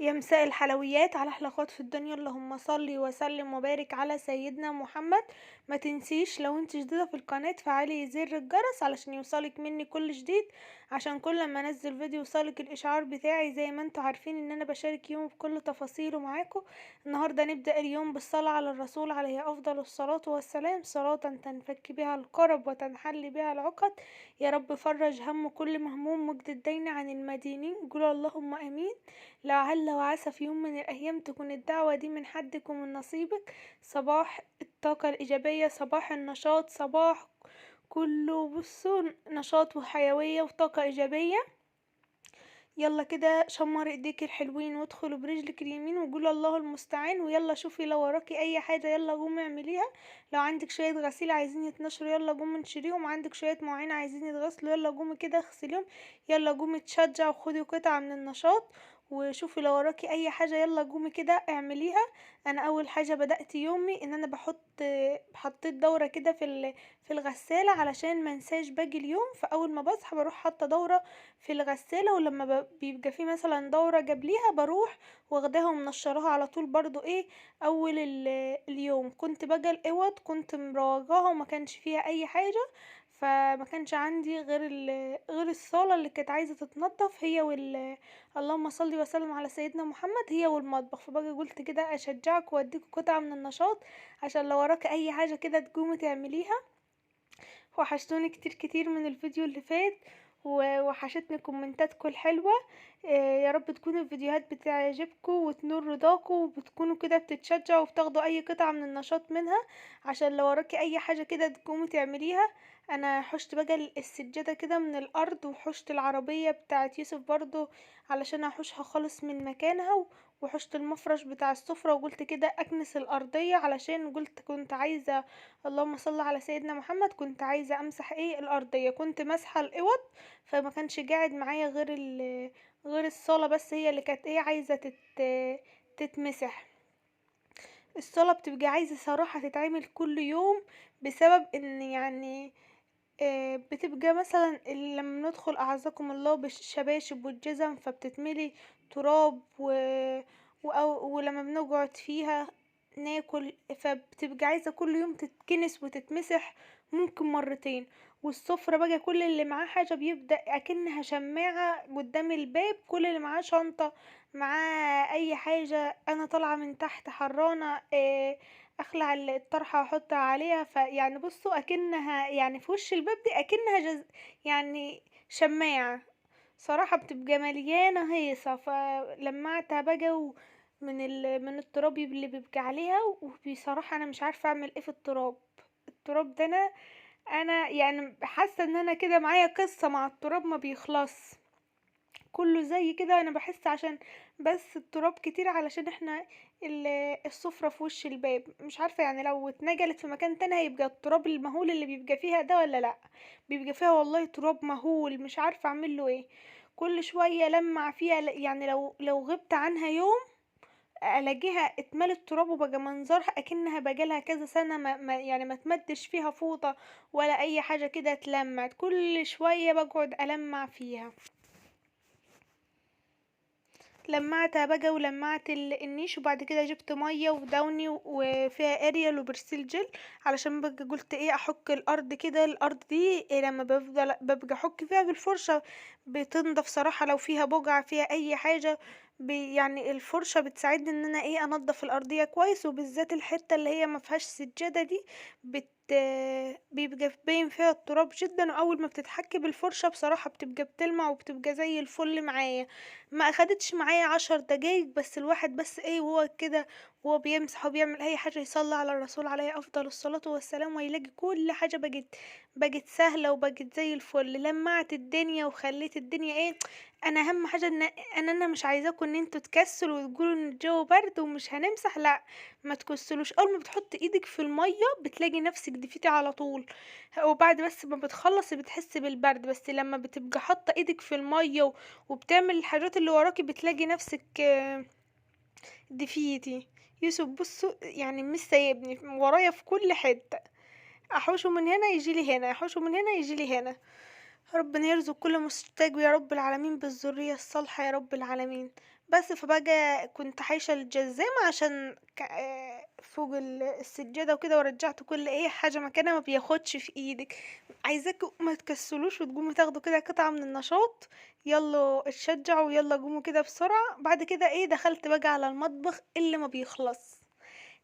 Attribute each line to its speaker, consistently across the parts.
Speaker 1: يا مساء الحلويات على حلقات في الدنيا، اللهم صل وسلم وبارك على سيدنا محمد. ما تنسيش لو انت جديدة في القناة تفعلي زر الجرس علشان يوصلك مني كل جديد، عشان كل ما انزل فيديو يوصلك الاشعار بتاعي. زي ما انتوا عارفين ان انا بشارك يوم بكل تفاصيله معاكم. النهاردة نبدأ اليوم بالصلاة على الرسول عليه افضل الصلاة والسلام، صلاة تنفك بها الكرب وتنحل بها العقد. يا رب فرج هم كل مهموم، مجد الدين عن المدينين، قولوا اللهم امين. لعل وعسى في يوم من الأيام تكون الدعوة دي من حدك ومن نصيبك. صباح الطاقة الإيجابية، صباح النشاط، صباح كله بصوا نشاط وحيوية وطاقة إيجابية. يلا كده شمر ايديك الحلوين وادخلوا برجلك اليمين وقولوا الله المستعان. ويلا شوفي لو وراكي اي حاجة يلا قومي اعمليها. لو عندك شوية غسيل عايزين يتنشروا يلا قومي انشريهم، عندك شوية مواعين عايزين يتغسلوا يلا قومي كده اغسليهم. يلا قومي تشجع وخدي قطعة من النشاط. وشوفي لو وراكي اي حاجة يلا قومي كده اعمليها. انا اول حاجة بدأت يومي ان انا حطيت دورة كده في الغسالة علشان منساش باقي اليوم. فاول ما بصحى بروح حاطة دورة في الغسالة، ولما بيبقى في مثلا دورة قبليها بروح واخداها ومنشراها على طول. برضو ايه اول اليوم كنت بقى الاوض كنت مروجاها وما كانش فيها اي حاجة، فما كانش عندي غير الصالة اللي كانت عايزة تتنضف هي اللهم صل وسلم على سيدنا محمد، هي والمطبخ. فبقى قلت كده اشجعك واديك قطعة من النشاط عشان لو وراك اي حاجة كده تقومي تعمليها. وحشتوني كتير كتير من الفيديو اللي فات، ووحشتني كومنتاتكم الحلوة. يا رب تكون الفيديوهات بتعجبكم وتنور رضاكم وبتكونوا كده بتتشجعوا وبتاخدوا اي قطعة من النشاط منها عشان لو وراكي اي حاجة كده تقومي تعمليها. انا حشت بقى السجادة كده من الارض، وحشت العربية بتاعت يوسف برضو علشان احوشها خالص من مكانها. وحشت المفرش بتاع السفرة وقلت كده اكنس الارضية علشان كنت عايزة اللهم صل على سيدنا محمد، كنت عايزة امسح الارضية، كنت مسحة الاوض. فما كانش قاعد معايا غير الصالة بس هي اللي كانت عايزة تتمسح. الصلاة بتبقى عايزة صراحة تتعمل كل يوم، بسبب ان يعني بتبقى مثلا لما ندخل اعزكم الله بالشباشب والجزم فبتتملي تراب ولما بنقعد فيها ناكل فبتبقى عايزة كل يوم تتكنس وتتمسح، ممكن مرتين. والسفرة بقى كل اللي معاه حاجة بيبدأ اكنها شماعة قدام الباب، كل اللي معاه شنطة معاه اي حاجة، انا طالعة من تحت حرانة اخلع الطرحة واحطها عليها. فيعني بصوا اكنها يعني في وش الباب دي اكنها يعني شماعة. صراحة بتبقى مليانة هيصة، فلمعتها بقى من التراب اللي بيبقى عليها. وبصراحة انا مش عارفة اعمل ايه في التراب ده. انا يعني حاسة ان انا كده معايا قصة مع التراب ما بيخلص كله زي كده. انا بحس عشان بس التراب كتير علشان احنا السفرة في وش الباب، مش عارفة يعني لو اتنقلت في مكان تاني هيبقى التراب المهول اللي بيبقى فيها ده ولا لا. بيبقى فيها والله تراب مهول مش عارفة اعمله ايه. كل شوية لمع فيها يعني لو غبت عنها يوم الاقيها اتملت تراب وبقى منظرها اكنها بقالها كذا سنة يعني ما تمدش فيها فوطة ولا اي حاجة كده اتلمعت. كل شوية بقعد المع فيها. لمعتها بقى ولمعت النيش، وبعد كده جبت ميه وداوني وفيها اريال وبرسيل جل علشان بقى قلت احك الارض كده. الارض دي لما ببقى احك فيها بالفرشه بتنضف صراحه، لو فيها بقعه فيها اي حاجه يعني الفرشه بتساعدني ان انا انضف الارضيه كويس، وبالذات الحته اللي هي ما فيهاش سجاده دي بيبقى باين فيها التراب جدا. واول ما بتتحك بالفرشه بصراحه بتبقى بتلمع وبتبقى زي الفل معايا. ما اخدتش معايا 10 دقايق بس الواحد بس وهو كده وهو بيمسح وبيعمل اي حاجة يصلي على الرسول عليه افضل الصلاة والسلام، ويلاقي كل حاجة بقت سهلة وبقت زي الفل. لمعت الدنيا وخليت الدنيا انا اهم حاجة انا مش عايزاكم ان انتوا تكسلوا وتقولوا ان الجو برد ومش هنمسح. لا، ما تكسلوش. اول ما بتحط ايدك في المية بتلاقي نفسك دفيتي على طول، وبعد بس ما بتخلص بتحس بالبرد. بس لما بتبقى حاطة ايدك في المية وبتعمل الحاجات اللي وراكي بتلاقي نفسك دفيتي. يوسف بصوا يعني مش سايبني ورايا في كل حتة، احوشه من هنا يجيلي هنا، احوشه من هنا يجيلي هنا. ربنا يرزق كل مستجاب يا رب العالمين بالذرية الصالحة يا رب العالمين. بس فبقى كنت حايشة الجزامة عشان فوق السجادة وكده، ورجعت كل حاجة مكانها، ما بياخدش في ايدك. عايزاكوا ما تكسلوش وتقوموا تاخدوا كده قطعة من النشاط. يلا اتشجعوا، يلا قوموا كده بسرعة. بعد كده دخلت بقى على المطبخ اللي ما بيخلص.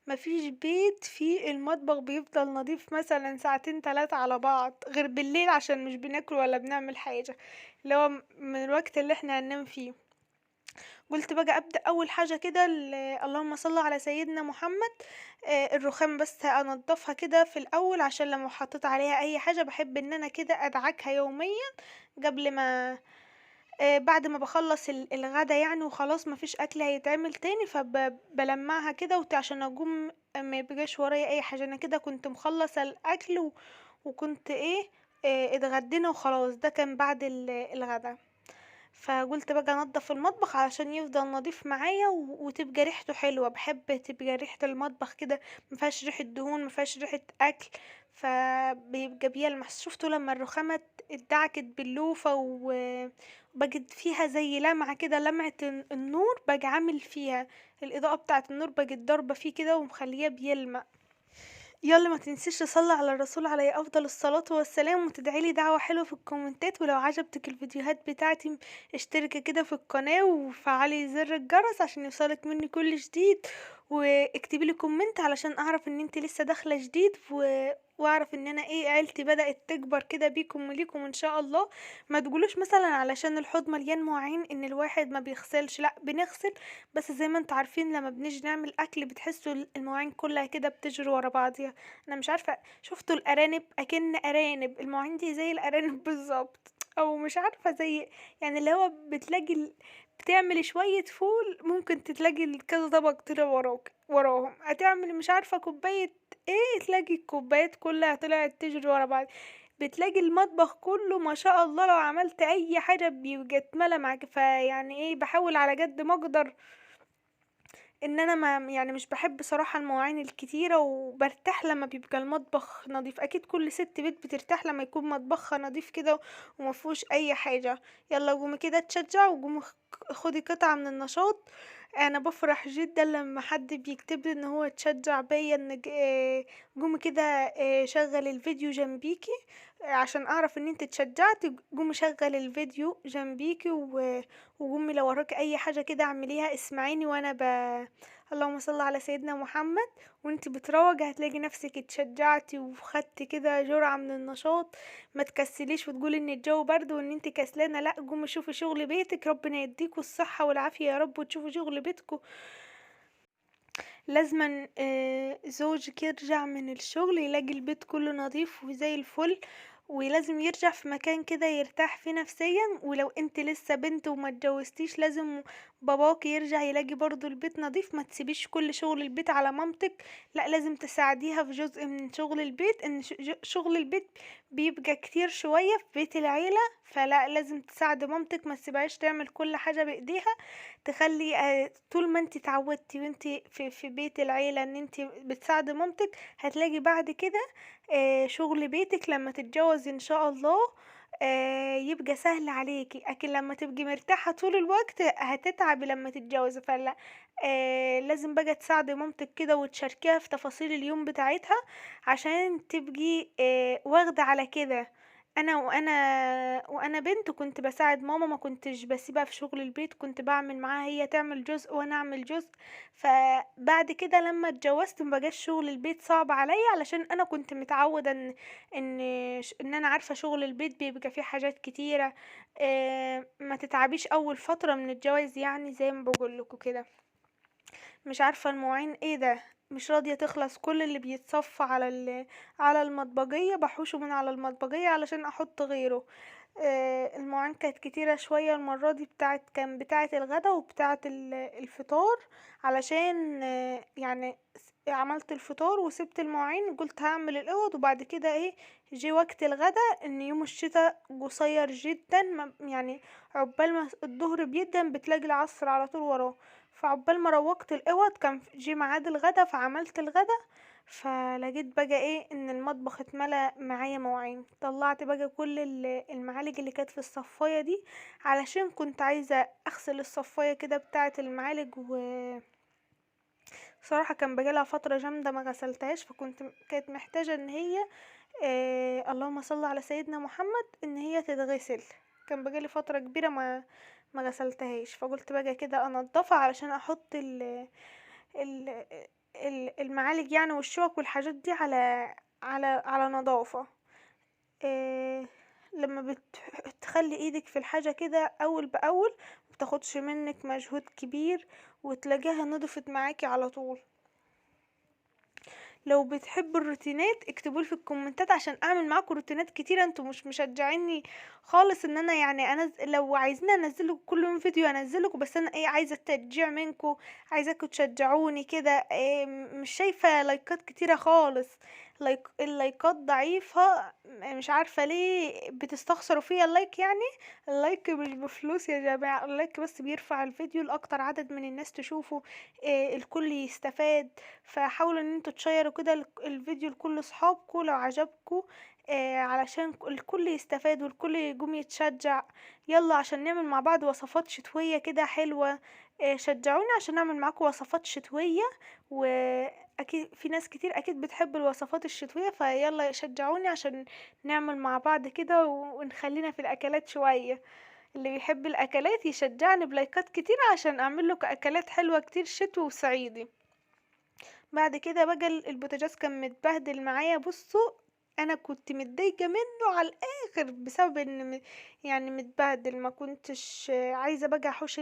Speaker 1: مفيش بيت فيه المطبخ بيفضل نضيف مثلا ساعتين تلاتة على بعض غير بالليل، عشان مش بناكل ولا بنعمل حاجة، اللي هو من الوقت اللي احنا هننام فيه. قلت بقى ابدأ اول حاجة كده اللهم صل على سيدنا محمد. الرخام بس انضفها كده في الاول، عشان لما حطيت عليها اي حاجة بحب ان انا كده ادعكها يوميا قبل ما بعد ما بخلص الغدا يعني، وخلاص مفيش اكل هيتعمل تاني، فبلمعها كده عشان اقوم ما يبقاش ورايا اي حاجه. انا كده كنت مخلصه الاكل وكنت اتغدينا وخلاص. ده كان بعد الغدا. فقلت بقى انضف المطبخ علشان يفضل نضيف معايا وتبقى ريحته حلوه. بحب تبقى ريحه المطبخ كده مفيهاش ريحه دهون، مفيهاش ريحه اكل، فبيبقى بيلمع. شفتوا لما الرخامه اتدعكت باللوفه وبقت فيها زي لمعه كده، لمعه النور بقى عامل فيها، الاضاءه بتاعه النور بقت ضاربه فيه كده ومخليه بيلمع. يلا ما تنسيش تصلي على الرسول عليه افضل الصلاة والسلام، وتدعيلي دعوة حلوة في الكومنتات. ولو عجبتك الفيديوهات بتاعتي اشتركي كده في القناة وفعلي زر الجرس عشان يوصلك مني كل جديد، واكتبي لي كومنت علشان اعرف ان انت لسه داخلة جديد واعرف ان انا عيلتي بدأت تكبر كده بيكم وليكم ان شاء الله. ما تقولوش مثلا علشان الحوض مليان مواعين ان الواحد ما بيغسلش، لا بنغسل، بس زي ما انتوا عارفين لما بنيجي نعمل اكل بتحسوا المواعين كلها كده بتجري ورا بعضيها. انا مش عارفه، شفتوا الارانب؟ اكن ارانب المواعين دي زي الارانب بالظبط، او مش عارفه زي، يعني اللي هو بتلاقي بتعمل شويه فول ممكن تلاقي كذا طبق طلع وراهم. هتعمل مش عارفه كوبايه تلاقي الكوبايات كلها طلعت تجري ورا بعض. بتلاقي المطبخ كله ما شاء الله، لو عملت اي حاجه بيبقى اتملى معاك. فيعني بحاول على قد ما اقدر ان انا ما يعني مش بحب صراحة المواعين الكتيرة، وبرتاح لما بيبقى المطبخ نظيف. اكيد كل ست بيت بترتاح لما يكون مطبخها نظيف كده ومفهوش اي حاجة. يلا قومي كده تشجع وقومي خدي قطعة من النشاط. انا بفرح جدا لما حد بيكتب لي ان هو اتشجع بيا، ان قومي كده شغل الفيديو جنبيكي عشان اعرف ان انت اتشجعتي. قومي شغل الفيديو جنبيكي وقومي لو وراك اي حاجة كده اعمليها، اسمعيني وانا اللهم صل على سيدنا محمد. وانت بتروجي هتلاقي نفسك اتشجعتي وخدتي كده جرعة من النشاط. ما تكسليش وتقولي ان الجو برد وان انت كسلانة، لا قومي شوفي شغل بيتك. ربنا يديكوا الصحة والعافية يا رب، وتشوفوا شغل بيتكم. لازما زوجك يرجع من الشغل يلاقي البيت كله نظيف وزي الفل، ولازم يرجع في مكان كده يرتاح فيه نفسيا. ولو انت لسه بنت وما اتجوزتيش لازم باباك يرجع يلاقي برضو البيت نظيف. ما تسيبيش كل شغل البيت على مامتك، لا لازم تساعديها في جزء من شغل البيت. ان شغل البيت بيبقى كتير شوية في بيت العيلة، فلا لازم تساعد مامتك، ما تسيبهاش تعمل كل حاجة بايديها. تخلي طول ما انت اتعودتي وانت في بيت العيلة ان انت بتساعدي مامتك، هتلاقي بعد كده شغل بيتك لما تتجوز ان شاء الله يبقى سهل عليكي. لكن لما تبقي مرتاحة طول الوقت هتتعبي لما تتجوزي. فلا لازم بقى تساعدي مامتك كده وتشاركيها في تفاصيل اليوم بتاعتها عشان تبقي واخدة على كده. وانا بنت كنت بساعد ماما، ما كنتش بسيبها في شغل البيت، كنت بعمل معاها هي تعمل جزء وانا اعمل جزء. فبعد كده لما اتجوزت مبقاش شغل البيت صعب عليا، علشان انا كنت متعودة ان ان انا عارفة شغل البيت بيبقى فيه حاجات كتيرة. ما تتعبيش اول فترة من الجواز، يعني زي ما بقولكوا كده. مش عارفة المواعين ده مش راضية تخلص. كل اللي بيتصفى على المطبقية بحوشه من على المطبقية علشان احط غيره. المواعين كانت كتيرة شوية المرة دي، كان بتاعة الغدا وبتاعة الفطار. علشان يعني عملت الفطار وسبت المواعين، قلت هعمل الاوض وبعد كده جه وقت الغدا. ان يوم الشتاء قصير جدا، يعني عقبال ما الظهر بيدن بتلاقي العصر على طول وراه. فعقبال ما روقت الاوض كان جه ميعاد الغدا، فعملت الغدا. فلقيت بقى ايه ان المطبخ اتملى معايا مواعين. طلعت بقى كل المعالق اللي كانت في الصفايه دي، علشان كنت عايزه اغسل الصفايه كده بتاعه المعالق، و صراحه كان بقالها فتره جامده ما غسلتهاش، كانت محتاجه ان هي اللهم صل على سيدنا محمد ان هي تتغسل. كان بقالي فتره كبيره ما غسلتهاش، فقلت بقى كده انضفها علشان احط ال المعالج يعني والشوك والحاجات دي على نظافة. إيه لما بتخلي ايدك في الحاجة كده اول باول، مبتاخدش منك مجهود كبير، وتلاقيها نضفت معاكي على طول. لو بتحبوا الروتينات اكتبولي في الكومنتات عشان اعمل معاكم روتينات كتيره. انتوا مش مشجعيني خالص ان انا يعني لو عايزين انزلكم كل يوم فيديو انزلكم، بس انا ايه عايزه التشجيع منكم، عايزاكم تشجعوني كده. إيه مش شايفه لايكات كتيره خالص، اللايكات ضعيفه. مش عارفه ليه بتستخسروا فيا اللايك يعني. اللايك مش بفلوس يا جماعه، اللايك بس بيرفع الفيديو لاكتر عدد من الناس تشوفه، إيه الكل يستفاد. فحاولوا ان انتوا تشيروا كده الفيديو لكل اصحابكم لو عجبكم، علشان الكل يستفاد والكل يقوم يتشجع. يلا عشان نعمل مع بعض وصفات شتوية كده حلوة. شجعوني عشان نعمل معاكم وصفات شتوية، واكيد في ناس كتير اكيد بتحب الوصفات الشتوية، فيلا شجعوني عشان نعمل مع بعض كده ونخلينا في الاكلات شوية. اللي بيحب الاكلات يشجعني بلايكات كتير عشان اعمل لكم اكلات حلوة كتير شتوي وصعيدي. بعد كده بقى البوتاجاز كان متبهدل معايا. بصوا انا كنت متضايقه منه على الاخر بسبب ان يعني متبهدل. ما كنتش عايزه بقى احوش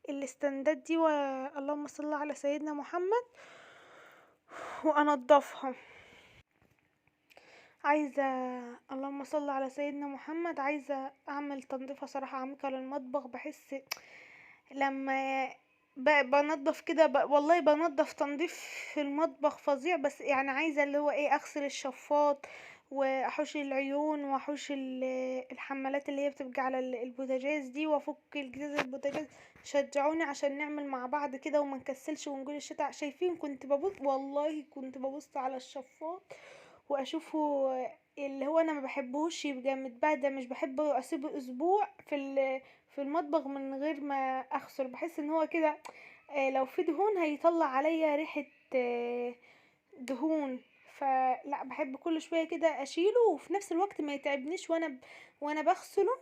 Speaker 1: الاستندات دي، اللهم صل على سيدنا محمد، وانضفها. عايزه اللهم صل على سيدنا محمد، عايزه اعمل تنظيفه صراحه عميقه للمطبخ. بحس لما بنضف كده والله بنضف تنظيف في المطبخ فظيع. بس يعني عايزة اللي هو ايه اغسل الشفاط واحوش العيون واحوش الحمالات اللي هي بتبقى على البوتاجاز دي، وافك الجهاز البوتاجاز. شجعوني عشان نعمل مع بعض كده وما نكسلش ونقول الشتاء. شايفين كنت ببص والله كنت ببص على الشفاط واشوفه اللي هو انا ما بحبهوش يبقى متبهدل. مش بحبه اسيبه اسبوع في المطبخ من غير ما اغسل. بحس ان هو كده لو في دهون هيطلع عليا ريحة دهون. فلا بحب كل شوية كده اشيله، وفي نفس الوقت ما يتعبنيش وانا بغسله.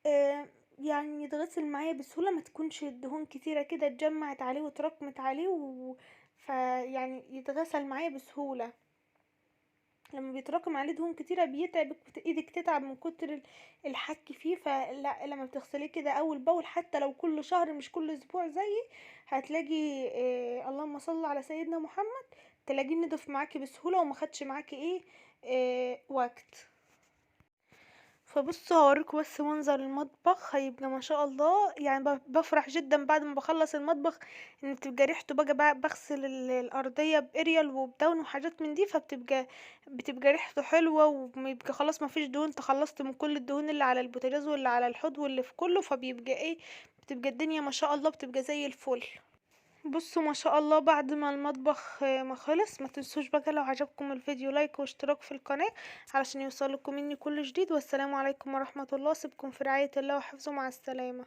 Speaker 1: آه، يعني يتغسل معايا بسهولة، ما تكونش الدهون كتيرة كده اتجمعت عليه واتراكمت عليه فيعني يتغسل معايا بسهولة. لما بيتراكم عليه دهون كتيرة بيتعبك، ايدك تتعب من كتر الحك فيه. فلا لما بتغسليه كده اول باول، حتى لو كل شهر مش كل اسبوع زيي، هتلاقي اللهم صل على سيدنا محمد، تلاقيه نضف معاكي بسهولة وما خدش معاكي وقت. فبصوا هوريكم بس منظر المطبخ هيبقى ما شاء الله. يعني بفرح جدا بعد ما بخلص المطبخ ان تبقى ريحته بقى بغسل الارضيه باريال وبدون وحاجات من دي، بتبقى ريحته حلوه، وبيبقى خلاص ما فيش دهون. تخلصت من كل الدهون اللي على البوتاجاز واللي على الحوض واللي في كله، فبيبقى بتبقى الدنيا ما شاء الله بتبقى زي الفل. بصوا ما شاء الله بعد ما المطبخ ما خلص. ما تنسوش بقى لو عجبكم الفيديو لايك واشتراك في القناة علشان يوصلكم مني كل جديد. والسلام عليكم ورحمة الله. سيبكم في رعاية الله وحفظه. مع السلامة.